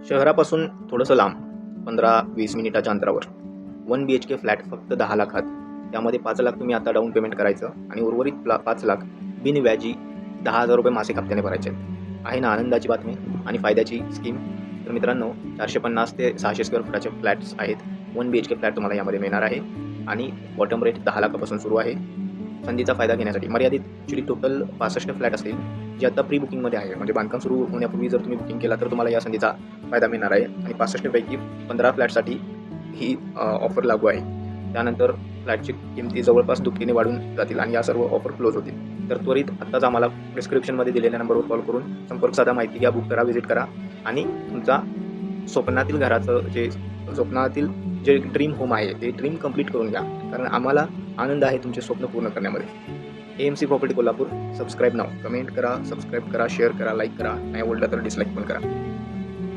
शहरापासून थोडंसं लांब 15-20 मिनिटाच्या अंतरावर 1 BHK फ्लॅट फक्त 10 लाखात. त्यामध्ये 5 लाख तुम्ही आता डाऊन पेमेंट करायचं आणि उर्वरित 5 लाख बिनव्याजी 10,000 रुपये मासिक हप्त्याने भरायचे आहेत. आहे ना आनंदाची बातमी आणि फायद्याची स्कीम. तर मित्रांनो 450 ते 600 स्क्वेअर फुटाचे फ्लॅट्स आहेत. 1 BHK फ्लॅट तुम्हाला यामध्ये मिळणार आहे आणि बॉटम रेट 10 लाखापासून सुरू आहे. संधीचा फायदा घेण्यासाठी मर्यादित ॲक्च्युली टोटल 65 फ्लॅट असतील जे आता प्री बुकिंगमध्ये आहे. म्हणजे बांधकाम सुरू होण्यापूर्वी जर तुम्ही बुकिंग केला तर तुम्हाला या संधीचा फायदा मिळणार आहे आणि 65 पैकी 15 फ्लॅटसाठी ही ऑफर लागू आहे. त्यानंतर फ्लॅटची किमती जवळपास दुपटीने वाढून जातील आणि या सर्व ऑफर क्लोज होतील. तर त्वरित आत्ताच आम्हाला डिस्क्रिप्शनमध्ये दिलेल्या नंबरवर कॉल करून संपर्क साधा, माहिती घ्या, बुक करा, व्हिजिट करा आणि तुमचा स्वप्नातील घराचं स्वप्नातील जे ड्रीम होम आहे ते ड्रीम कंप्लीट करून घ्या. कारण आम्हाला आनंद आहे तुमचे स्वप्न पूर्ण करण्यामध्ये. AMC property Kolhapur. Subscribe now. Comment करा, सबस्क्राईब करा, शेअर करा, लाईक करा, नाही आवडलं तर डिसलाईक पण करा.